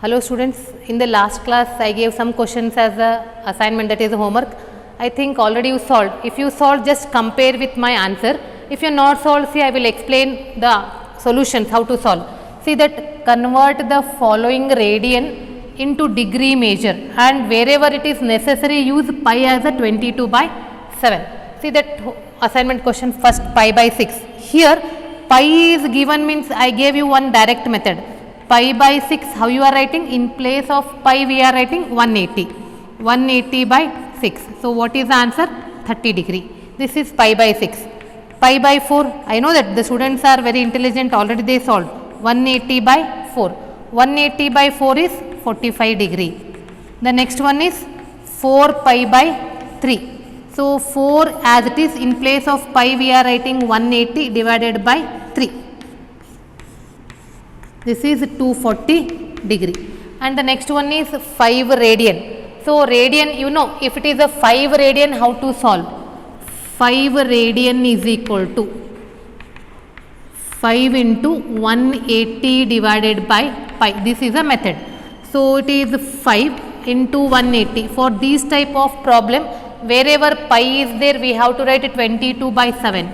Hello students, in the last class I gave some questions as a assignment, that is a homework. I think already you solved. If you solved, just compare with my answer. If you are not solved, see I will explain the solutions how to solve. See that convert the following radian into degree measure, and wherever it is necessary use pi as a 22/7. See that assignment question first, pi by 6. Here pi is given means I gave you one direct method. Pi by 6, how you are writing? In place of pi we are writing 180. 180 by 6. So what is the answer? 30 degree. This is pi by 6. Pi by 4, I know that the students are very intelligent, already they solved. 180 by 4. 180 by 4 is 45 degree. The next one is 4 pi by 3. So 4 as it is, in place of pi we are writing 180 divided by 3. This is 240 degree. And the next one is 5 radian. So radian, you know, if it is a 5 radian, how to solve? 5 radian is equal to 5 into 180 divided by pi. This is a method. So it is 5 into 180. For this type of problem, wherever pi is there, we have to write 22/7.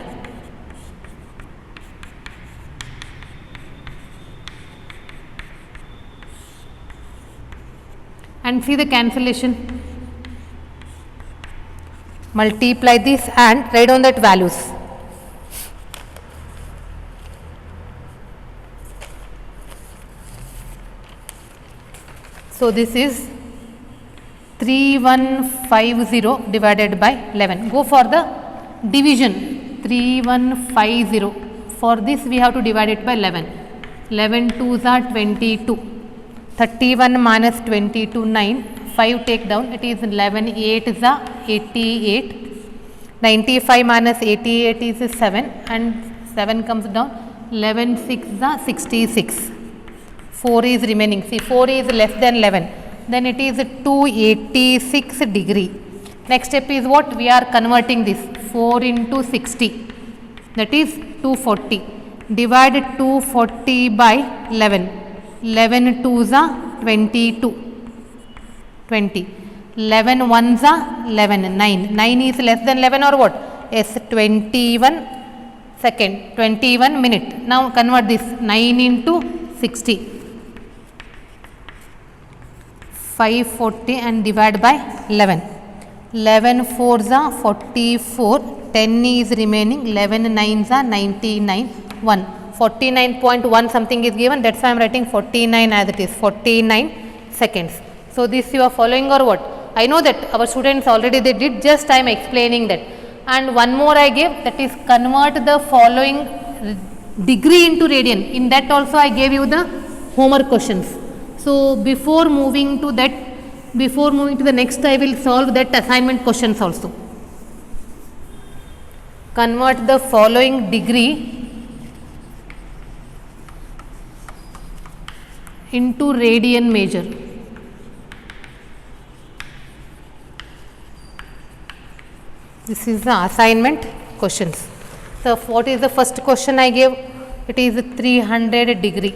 And see the cancellation. Multiply this and write down that values. So this is 3150 divided by 11. Go for the division. 3150. For this we have to divide it by 11. 11 2s are 22. 31 minus 22, 9. 5 take down, it is 11. 8 is 88. 95 minus 88 is 7, and 7 comes down. 11 6 is 66. 4 is remaining. See, 4 is less than 11. Then it is 286 degree. Next step is what? We are converting this. 4 into 60. That is 240. Divide 240 by 11. 11 2s are 22. 20. 11 1s are 11. 9. 9 is less than 11 or what? Yes, 21 second. 21 minute. Now convert this. 9 into 60. 540 and divide by 11. 11 4s are 44. 10 is remaining. 11 9s are 99. 1. 49.1 something is given, that's why I am writing 49 as it is, 49 seconds. So this you are following or what? I know that our students already they did, just I am explaining that. And one more I gave, that is convert the following degree into radian. In that also I gave you the homework questions. So before moving to that, before moving to the next, I will solve that assignment questions also. Convert the following degree into radian measure. This is the assignment questions. So what is the first question I gave? It is 300 degree.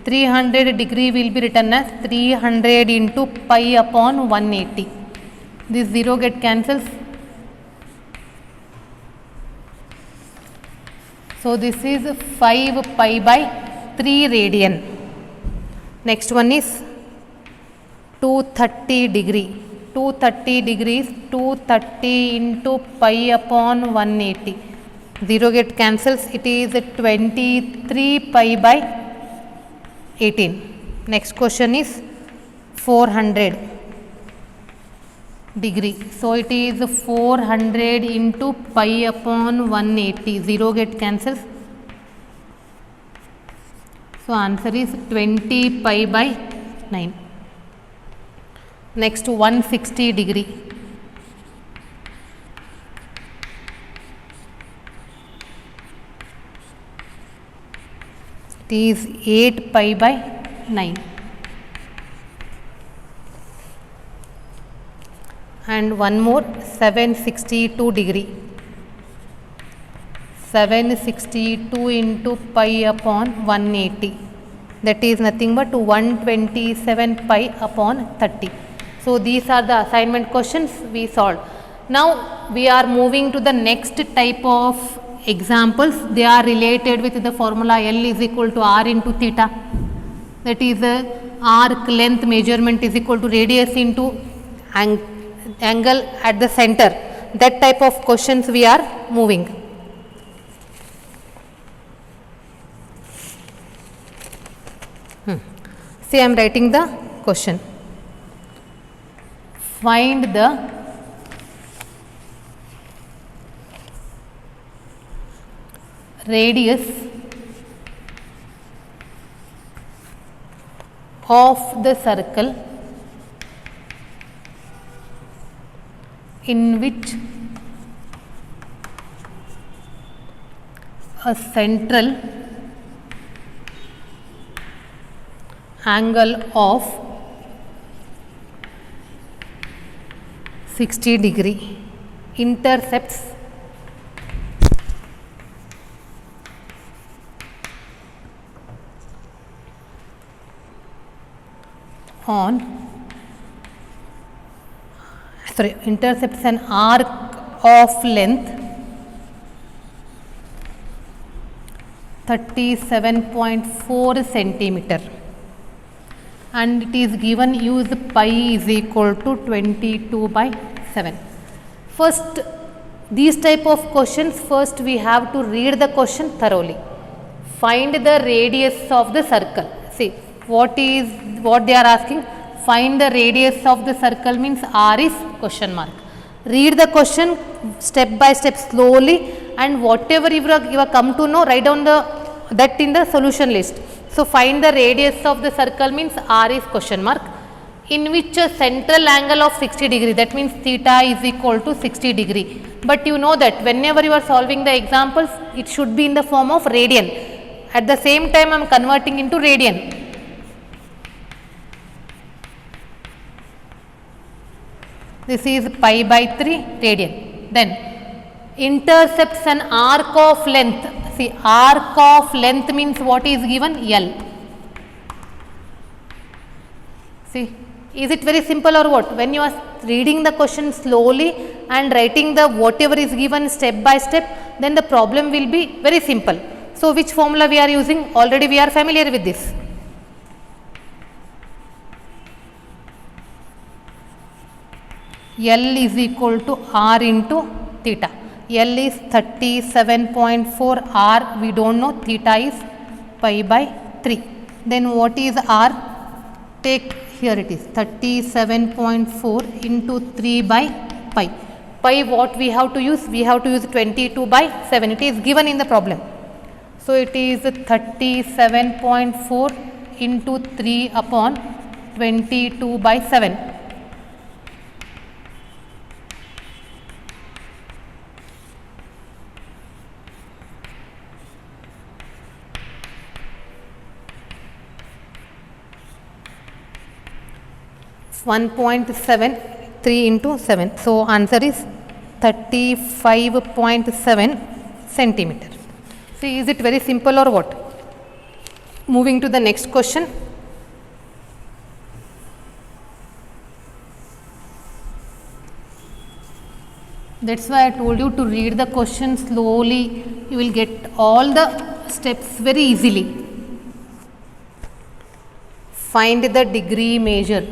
300 degree will be written as 300 into pi upon 180. This 0 get cancels. So this is 5 pi by 3 radian. Next one is 230 degree. 230 degrees, 230 into pi upon 180. 0 get cancels, it is 23 pi by 18. Next question is 400 degree. So it is 400 into pi upon 180. 0 get cancels. So answer is 20 pi by 9. Next 160 degree. It is 8 pi by 9. And one more 762 degree. 762 into pi upon 180. that is nothing but 127 pi upon 30. So these are the assignment questions we solved. Now we are moving to the next type of examples. They are related with the formula L is equal to R into theta. That is arc length measurement is equal to radius into angle at the center. That type of questions we are moving. See, I am writing the question. Find the radius of the circle in which a central angle of 60 degree intercepts intercepts an arc of length 37.4 centimeter, and it is given use pi is equal to 22/7. First, these type of questions, first we have to read the question thoroughly. Find the radius of the circle. See, what they are asking? Find the radius of the circle means R is question mark. Read the question step by step slowly, and whatever you have come to know, write down that in the solution list. So find the radius of the circle means R is question mark, in which a central angle of 60 degree, that means theta is equal to 60 degree. But you know that whenever you are solving the examples, it should be in the form of radian. At the same time, I am converting into radian. This is pi by 3 radian. Then intercepts an arc of length. See, arc of length means what is given? L. See, is it very simple or what? When you are reading the question slowly and writing the whatever is given step by step, then the problem will be very simple. So which formula we are using? Already we are familiar with this. L is equal to R into theta. L is 37.4, R we don't know, theta is pi by 3. Then what is R? Take here it is 37.4 into 3 by pi. Pi what we have to use? We have to use 22/7. It is given in the problem. So it is 37.4 into 3 upon 22/7. (1.73 into 7). So answer is 35.7 centimeter. See, is it very simple or what? Moving to the next question. That's why I told you to read the question slowly. You will get all the steps very easily. Find the degree measure.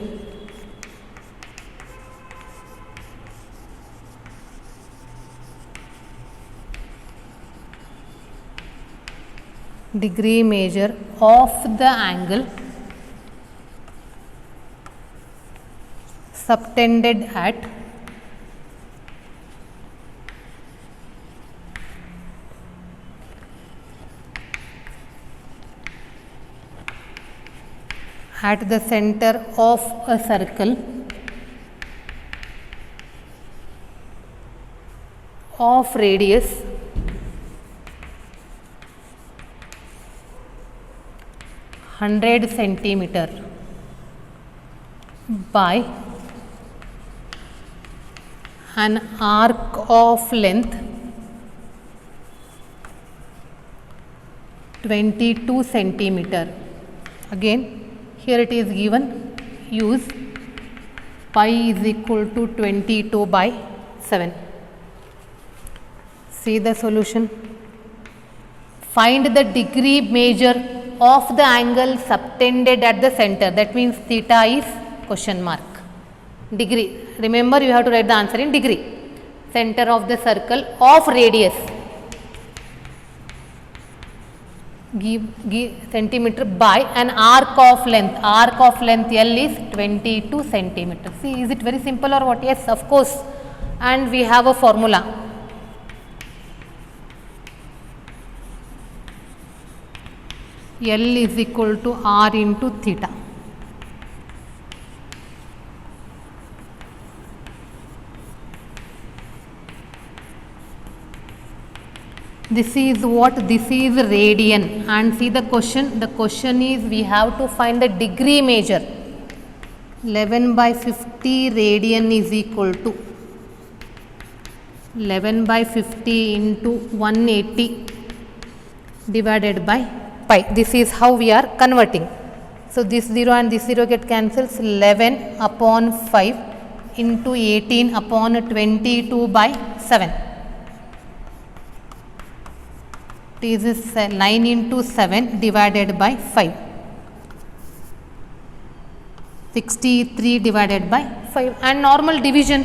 Degree measure of the angle subtended at the center of a circle of radius 100 centimeter by an arc of length 22 centimeter. Again here it is given, use pi is equal to 22/7. See the solution. Find the degree measure of the angle subtended at the center. That means theta is question mark. Degree. Remember you have to write the answer in degree. Center of the circle of radius. Give centimeter by an arc of length. Arc of length L is 22 centimeter. See, is it very simple or what? Yes, of course. And we have a formula. L is equal to R into theta. This is what? This is radian. And see the question. The question is we have to find the degree measure. 11/50 radian is equal to 11/50 into 180 divided by pi. This is how we are converting. So this 0 and this 0 get cancels. 11/5 into 18/22/7. It is 9 into 7 divided by 5. 63 divided by 5. And normal division,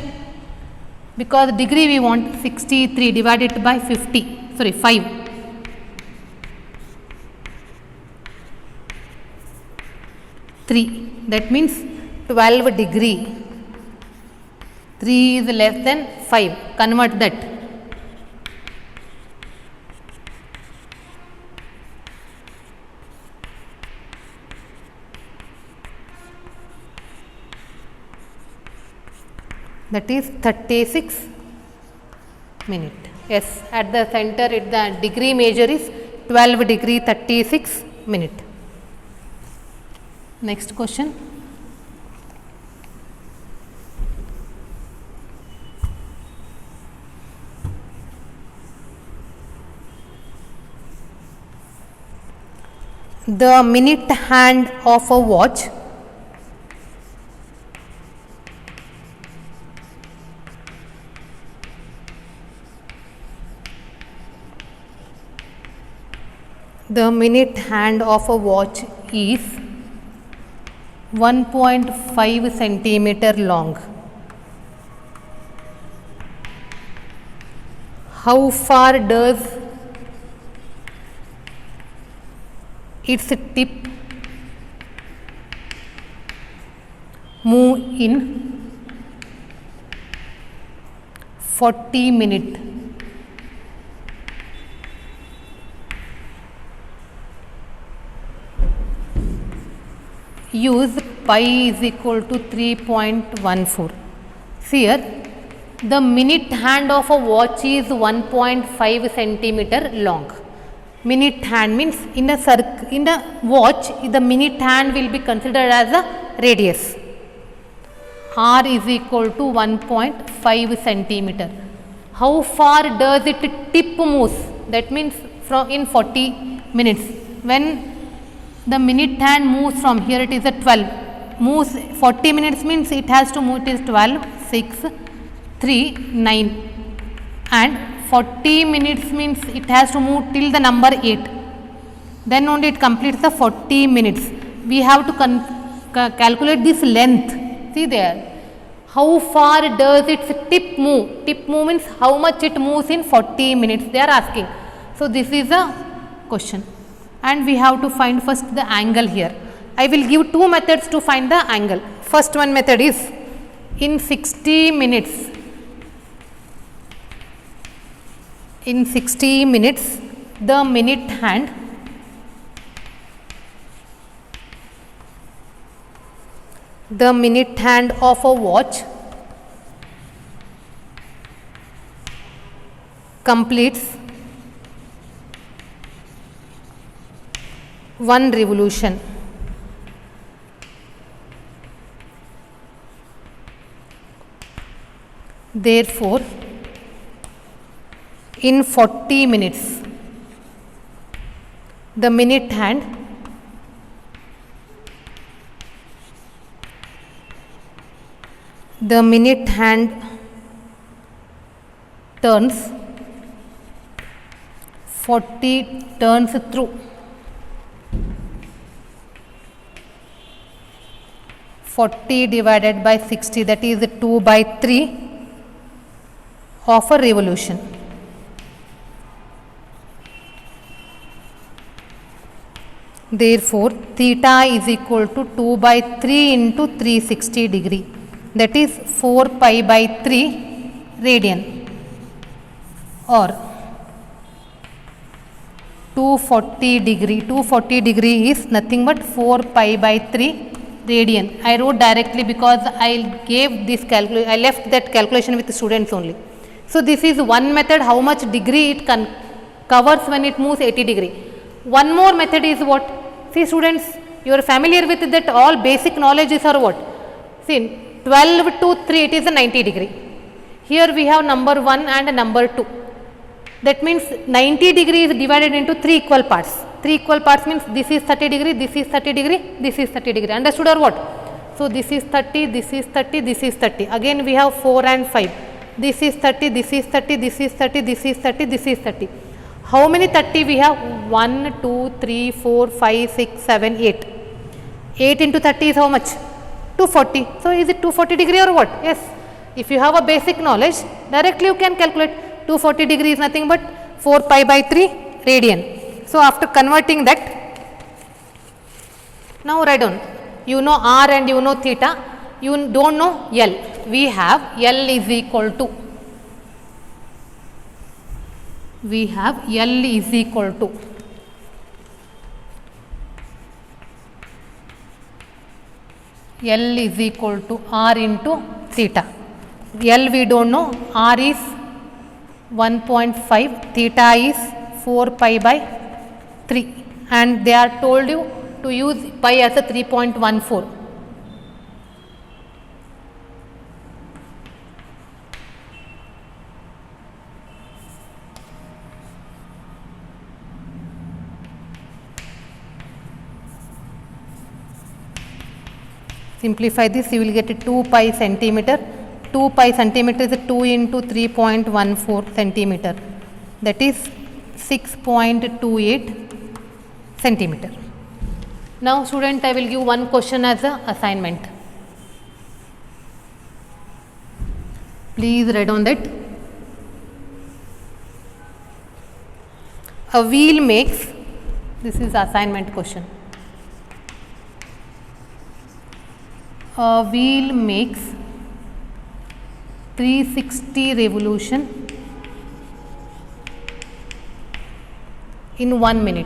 because degree we want, 63 divided by 50, sorry 5. 3, that means 12 degree. 3 is less than 5. Convert that. That is 36 minutes. Yes, at the center the degree measure is 12 degree 36 minutes. Next question. The minute hand of a watch is 1.5 centimeter long. How far does its tip move in 40 minutes? Use pi is equal to 3.14. See here, the minute hand of a watch is 1.5 centimeter long. Minute hand means in a watch, the minute hand will be considered as a radius. R is equal to 1.5 centimeter. How far does it tip moves? That means from in 40 minutes. When the minute hand moves from here, it is a 12. Moves 40 minutes means it has to move, it is 12, 6, 3, 9. And 40 minutes means it has to move till the number 8. Then only it completes the 40 minutes. We have to calculate this length. See there. How far does its tip move? Tip move means how much it moves in 40 minutes. They are asking. So this is a question. And we have to find first the angle here. I will give two methods to find the angle. First one method is in 60 minutes. In 60 minutes, the minute hand of a watch completes 1 revolution. Therefore, in 40 minutes, the minute hand the minute hand turns 40 turns through 40 divided by 60, that is 2 by 3 of a revolution. Therefore, theta is equal to 2 by 3 into 360 degree, that is 4 pi by 3 radian, or 240 degree. 240 degree is nothing but 4 pi by 3 radian. I wrote directly because I gave this I left that calculation with the students only. So this is one method, how much degree it covers when it moves 80 degree. One more method is what? See students, you are familiar with that, all basic knowledges are what? See, 12 to 3, it is a 90 degree. Here we have number 1 and number 2. That means 90 degree is divided into 3 equal parts. 3 equal parts means this is 30 degree, this is 30 degree, this is 30 degree. Understood or what? So this is 30, this is 30, this is 30. Again we have 4 and 5. This is 30, this is 30, this is 30, this is 30, this is 30. How many 30 we have? 1, 2, 3, 4, 5, 6, 7, 8. 8 into 30 is how much? 240. So is it 240 degree or what? Yes. If you have a basic knowledge, directly you can calculate. 240 degree is nothing but 4 pi by 3 radian. So after converting that, now write down. You know R and you know theta. You don't know L. We have L is equal to. We have L is equal to L is equal to R into theta. L we don't know, R is 1.5, theta is 4 pi by 3, and they are told you to use pi as a 3.14. Simplify this, you will get 2 pi centimeter. 2 pi centimeter is 2 into 3.14 centimeter, that is 6.28 centimeter. Now student, I will give one question as a assignment. Please write on that. A wheel makes, this is assignment question. A wheel makes 360 revolution in 1 minute.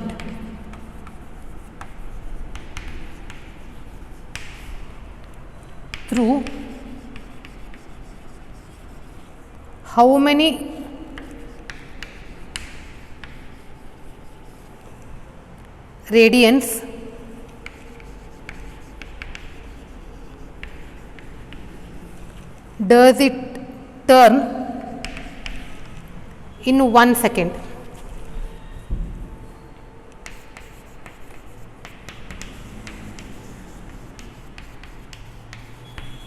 Through how many radians does it turn in 1 second?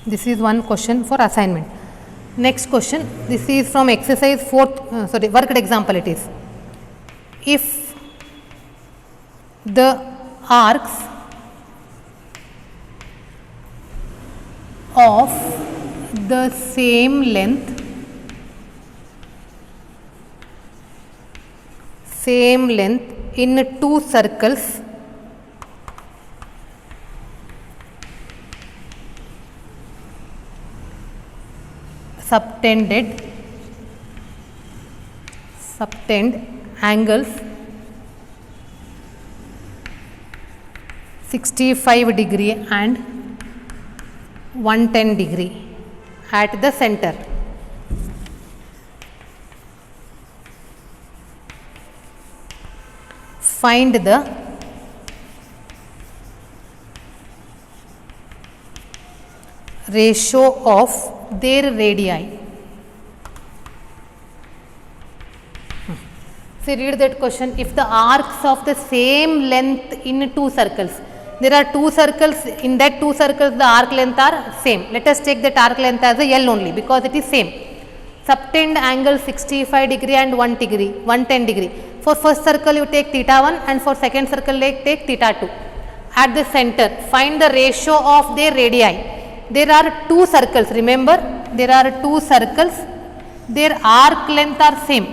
This is one question for assignment. Next question, this is from exercise 4th, worked example it is. If the arcs of the same length in 2 circles subtended angles 65 degree and 110 degree at the center. Find the ratio of their radii. See, read that question. If the arcs of the same length in 2 circles, There are two circles, in that two circles the arc length are same. Let us take that arc length as a L only because it is same. Subtend angle 65 degree and 110 degree. For first circle you take theta 1 and for second circle take theta 2. At the center, find the ratio of their radii. There are two circles, remember, there are two circles, their arc length are same,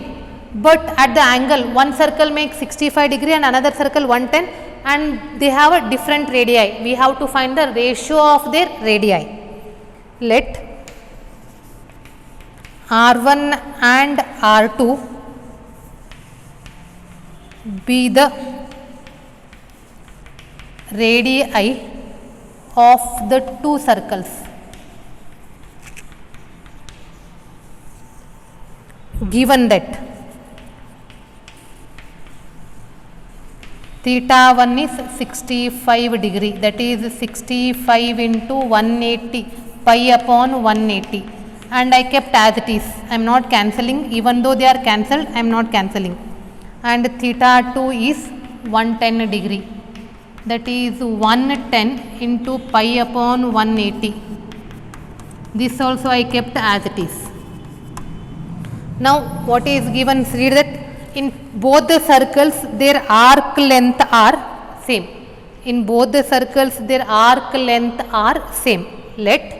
but at the angle, one circle makes 65 degree and another circle 110 and they have a different radii. We have to find the ratio of their radii. Let R1 and R2 be the radii of the two circles. Given that theta 1 is 65 degree, that is 65 into 180 pi upon 180, and I kept as it is. I am not cancelling, even though they are cancelled, I am not cancelling. And theta 2 is 110 degree, that is 110 into pi upon 180. This also I kept as it is. Now what is given, read that in both the circles their arc length are same. In both the circles their arc length are same. Let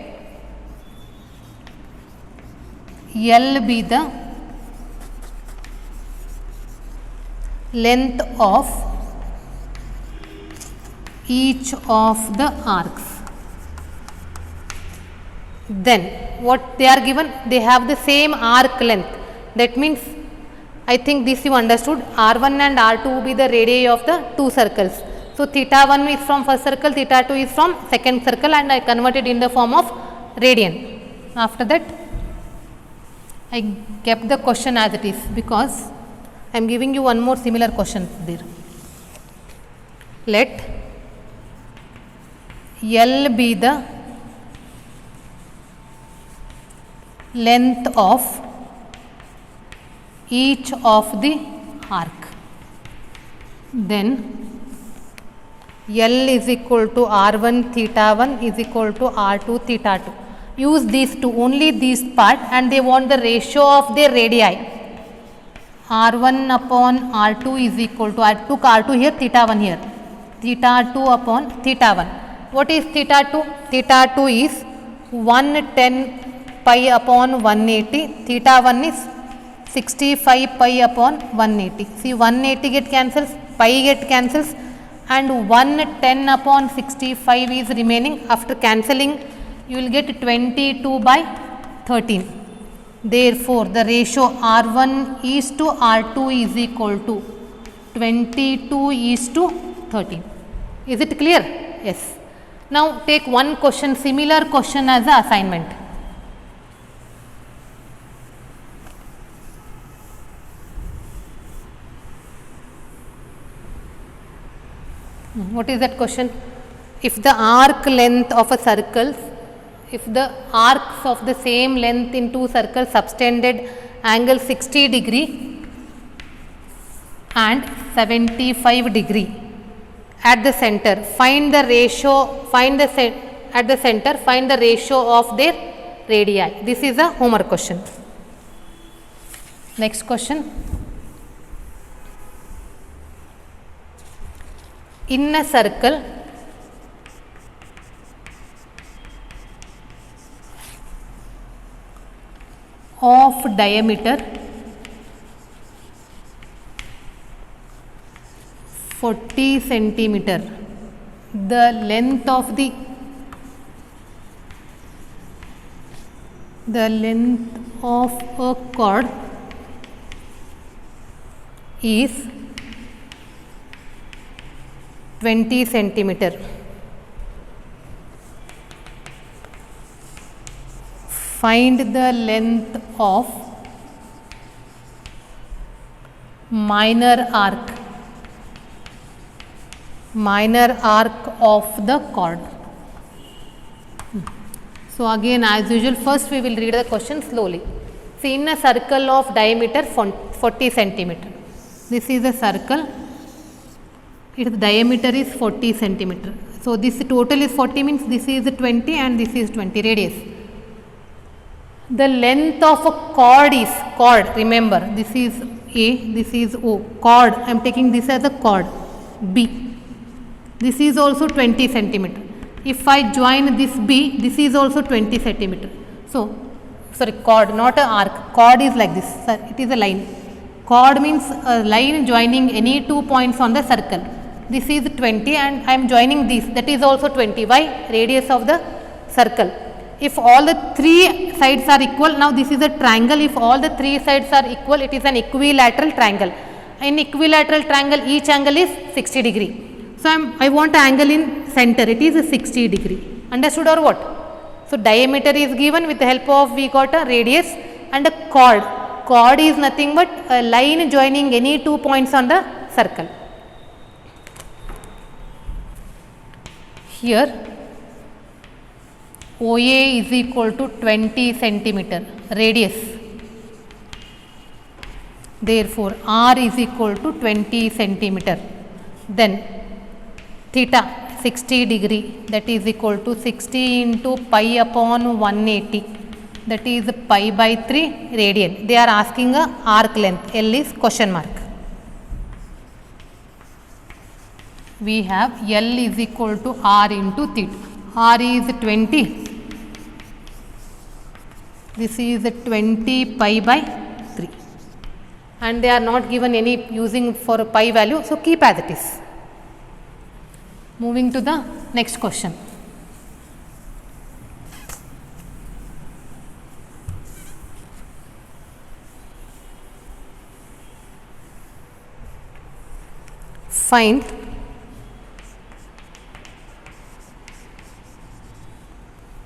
L be the length of each of the arcs. Then what they are given, they have the same arc length. That means, I think this you understood, R1 and R2 will be the radii of the two circles. So theta 1 is from first circle, theta 2 is from second circle, and I converted in the form of radian. After that I kept the question as it is because I am giving you one more similar question there. Let L be the length of each of the arc. Then L is equal to R1 theta 1 is equal to R2 theta 2. Use these two, only these part, and they want the ratio of their radii. R1 upon R2 is equal to, I took R2 here, theta 1 here, theta 2 upon theta 1. What is theta 2? Theta 2 is 110 pi upon 180, theta 1 is 65 pi upon 180. See, 180 get cancels, pi get cancels, and 110 upon 65 is remaining. After cancelling, you will get 22 by 13. Therefore, the ratio R1 is to R2 is equal to 22 is to 13. Is it clear? Yes. Now, take one question, similar question as an assignment. What is that question? If the arc length of a circle, if the arcs of the same length in two circles subtended angle 60 degree and 75 degree at the center, find the ratio, at the center, find the ratio of their radii. This is a homework question. Next question. In a circle, of diameter 40 centimeter, the length of a chord is 20 centimeter. Find the length of minor arc of the chord. So again, as usual, first we will read the question slowly. See, in a circle of diameter 40 centimeter, this is a circle, its diameter is 40 centimeter. So this total is 40 means this is 20 and this is 20 radius. The length of a chord is chord. Remember, this is A, this is O. Chord. I am taking this as a chord B. This is also 20 centimeter. If I join this B, this is also 20 centimeter. So, sorry, chord, not a arc. Chord is like this. Sir, it is a line. Chord means a line joining any 2 points on the circle. This is 20 and I am joining this. That is also 20. Why? Radius of the circle. If all the 3 sides are equal, now this is a triangle. If all the 3 sides are equal, it is an equilateral triangle. In equilateral triangle, each angle is 60 degree. So I want an angle in center. It is a 60 degree. Understood or what? So diameter is given with the help of we got a radius and a chord. Chord is nothing but a line joining any 2 points on the circle. Here OA is equal to 20 centimeter radius. Therefore, R is equal to 20 centimeter. Then theta 60 degree, that is equal to 60 into pi upon 180, that is pi by 3 radian. They are asking a arc length. L is question mark. We have L is equal to R into theta. R is 20. This is 20 pi by 3. And they are not given any using for a pi value. So, keep as it is. Moving to the next question. Find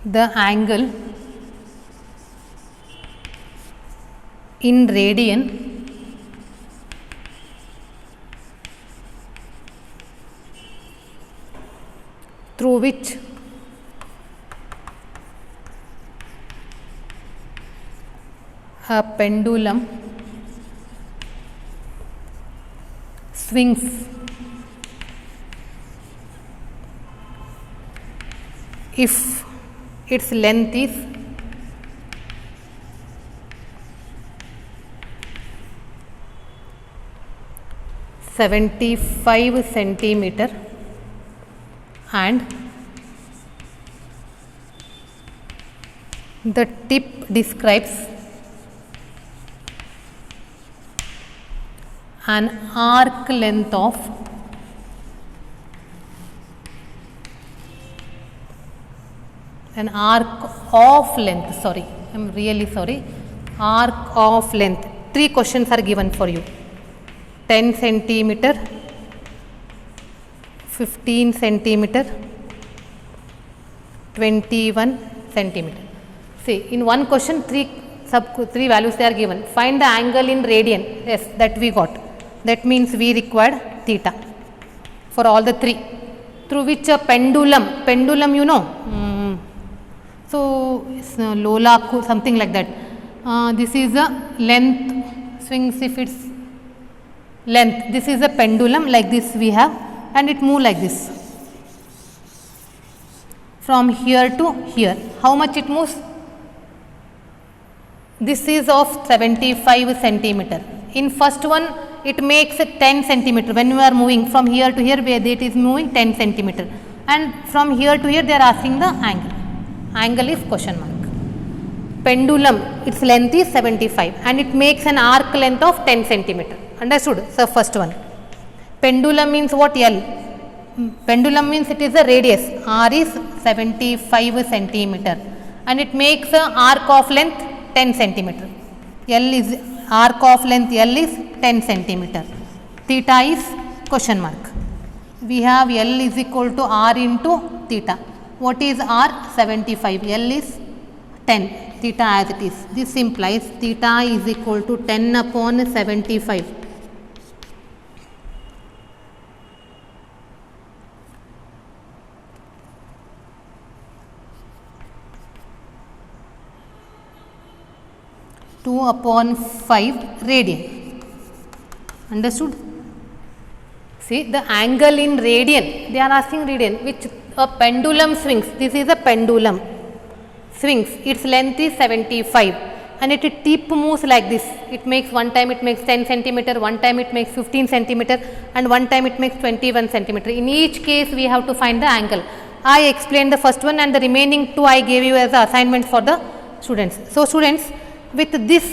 the angle in radian through which a pendulum swings if its length is 75 centimeter and the tip describes an arc length of length, sorry, I am really sorry, arc of length. 3 questions are given for you. 10 centimeter, 15 centimeter, 21 centimeter. See, in one question, 3 values they are given. Find the angle in radian. Yes, that we got. That means we required theta for all the 3. Through which a pendulum you know. So, Lola, something like that. This is a length, swings if it's length. This is a pendulum like this we have and it move like this. From here to here. How much it moves? This is of 75 centimeter. In first one, it makes 10 centimeter. When we are moving from here to here, where it is moving 10 centimeter. And from here to here, they are asking the angle. Angle is question mark. Pendulum, its length is 75 and it makes an arc length of 10 centimeter. Understood? So, first one. Pendulum means what? L. Pendulum means it is a radius. R is 75 centimeter and it makes an arc of length 10 centimeter. L is arc of length L is 10 centimeter. Theta is question mark. We have L is equal to R into theta. What is R? 75. L is 10. Theta as it is. This implies theta is equal to 10 upon 75. Two upon 5 radian. Understood? See, the angle in radian, they are asking radian, which a pendulum swings. This is a pendulum swings. Its length is 75 and its tip moves like this. It makes one time it makes 10 centimeter, one time it makes 15 centimeter and one time it makes 21 centimeter. In each case we have to find the angle. I explained the first one and the remaining two I gave you as the assignment for the students. So students, with this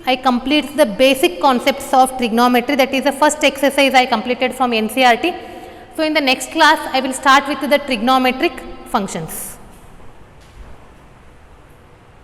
I complete the basic concepts of trigonometry, that is the first exercise I completed from NCERT. So in the next class I will start with the trigonometric functions.